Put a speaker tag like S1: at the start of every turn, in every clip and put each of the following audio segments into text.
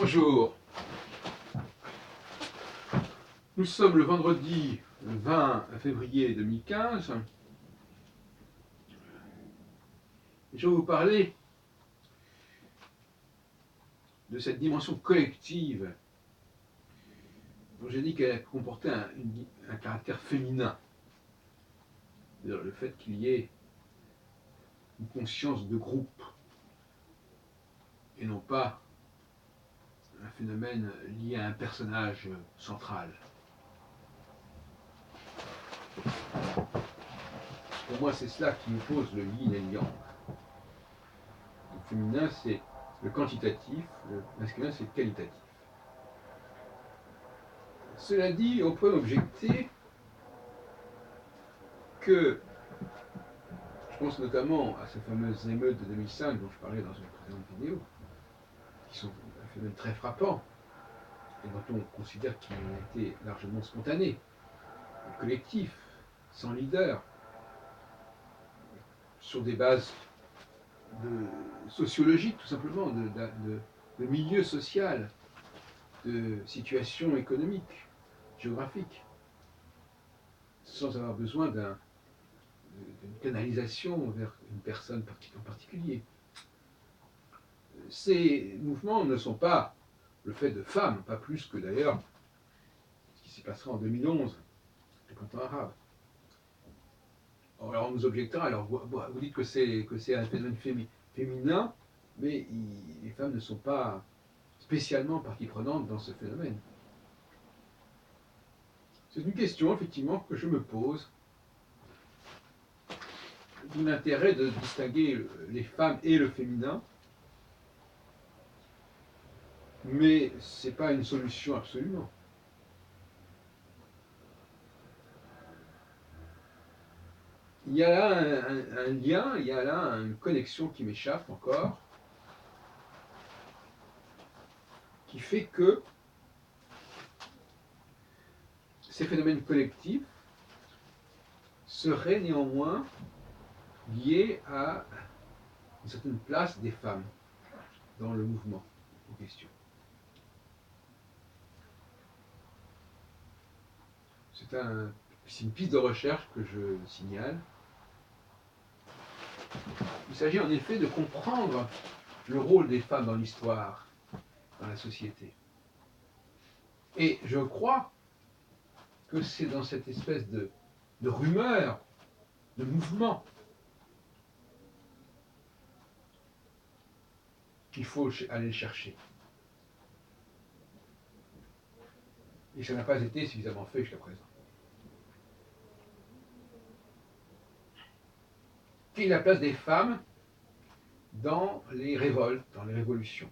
S1: Bonjour, nous sommes le vendredi 20 février 2015 et je vais vous parler de cette dimension collective dont j'ai dit qu'elle comportait un caractère féminin. C'est-à-dire le fait qu'il y ait une conscience de groupe et non pas un phénomène lié à un personnage central. Pour moi, c'est cela qui oppose le yin et le yang. Le féminin, c'est le quantitatif, le masculin, c'est le qualitatif. Cela dit, on peut objecter que, je pense notamment à ces fameuses émeutes de 2005 dont je parlais dans une précédente vidéo, qui sont un phénomène très frappant et dont on considère qu'ils ont été largement spontanés, collectifs, sans leader, sur des bases sociologiques tout simplement, de milieu social, de situation économique, géographique, sans avoir besoin d'une canalisation vers une personne en particulier. Ces mouvements ne sont pas le fait de femmes, pas plus que d'ailleurs ce qui s'y passera en 2011, le printemps arabe. Alors on nous objectera, alors vous dites que c'est un phénomène féminin, mais les femmes ne sont pas spécialement partie prenante dans ce phénomène. C'est une question effectivement que je me pose, d'où l'intérêt de distinguer les femmes et le féminin, mais ce n'est pas une solution absolument. Il y a là un lien, il y a là une connexion qui m'échappe encore, qui fait que ces phénomènes collectifs seraient néanmoins liés à une certaine place des femmes dans le mouvement en question. C'est une piste de recherche que je signale. Il s'agit en effet de comprendre le rôle des femmes dans l'histoire, dans la société. Et je crois que c'est dans cette espèce de rumeur, de mouvement, qu'il faut aller le chercher. Et ça n'a pas été suffisamment fait jusqu'à présent. Quelle est la place des femmes dans les révoltes, dans les révolutions?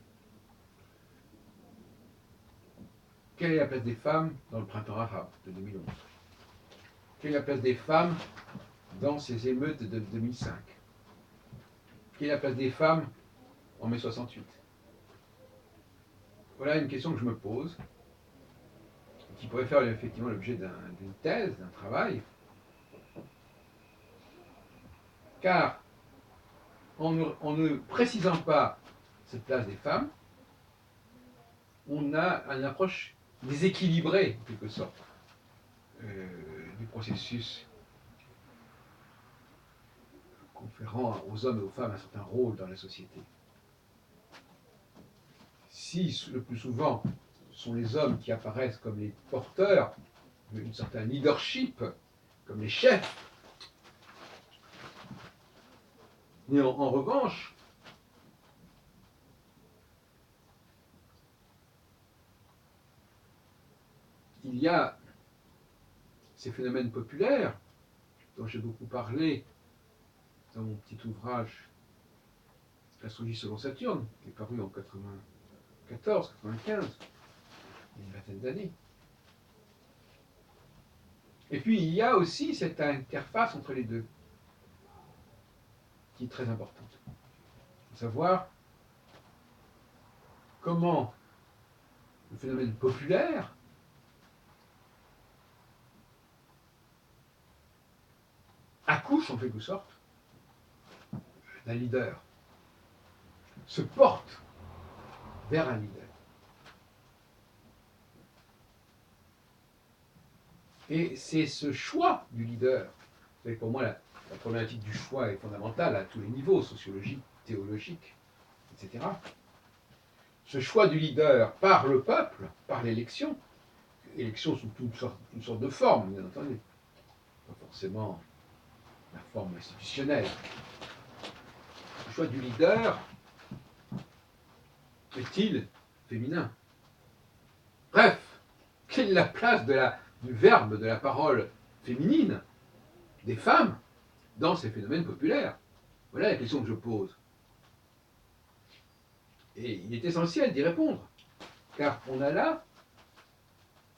S1: Quelle est la place des femmes dans le printemps arabe de 2011? Quelle est la place des femmes dans ces émeutes de 2005? Quelle est la place des femmes en mai 68? Voilà une question que je me pose, qui pourrait faire effectivement l'objet d'une thèse, d'un travail, car en ne précisant pas cette place des femmes, on a une approche déséquilibrée, en quelque sorte, du processus conférant aux hommes et aux femmes un certain rôle dans la société. Si le plus souvent ce sont les hommes qui apparaissent comme les porteurs d'un certain leadership, comme les chefs, mais en revanche, il y a ces phénomènes populaires dont j'ai beaucoup parlé dans mon petit ouvrage L'astrologie selon Saturne, qui est paru en 94, 95, il y a une vingtaine d'années. Et puis il y a aussi cette interface entre les deux, qui est très importante. Il faut savoir comment le phénomène populaire accouche en quelque sorte d'un leader, se porte vers un leader. Et c'est ce choix du leader. Vous savez, pour moi, la problématique du choix est fondamentale à tous les niveaux, sociologiques, théologiques, etc. Ce choix du leader par le peuple, par l'élection, élection sous toutes sortes de formes, bien entendu, pas forcément la forme institutionnelle. Le choix du leader est-il féminin? Bref, quelle est la place du verbe, de la parole féminine, des femmes, dans ces phénomènes populaires? Voilà la question que je pose. Et il est essentiel d'y répondre, car on a là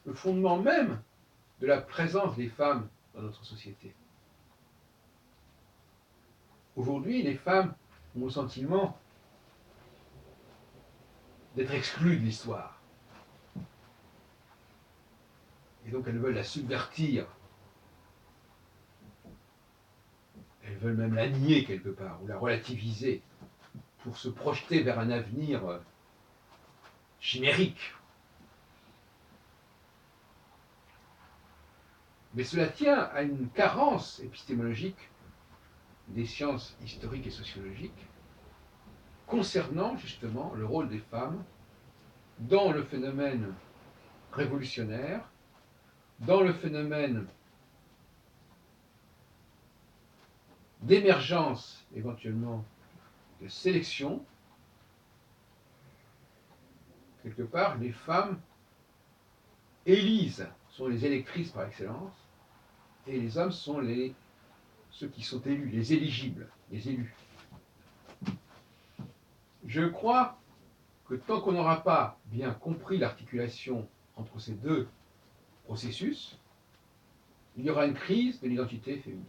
S1: le fondement même de la présence des femmes dans notre société. Aujourd'hui, les femmes ont le sentiment d'être exclues de l'histoire. Et donc elles veulent la subvertir. Elles veulent même la nier quelque part, ou la relativiser, pour se projeter vers un avenir chimérique. Mais cela tient à une carence épistémologique des sciences historiques et sociologiques concernant justement le rôle des femmes dans le phénomène révolutionnaire, dans le phénomène d'émergence éventuellement de sélection. Quelque part, les femmes élisent, sont les électrices par excellence, et les hommes sont ceux qui sont élus, les éligibles, les élus. Je crois que tant qu'on n'aura pas bien compris l'articulation entre ces deux processus, il y aura une crise de l'identité féminine.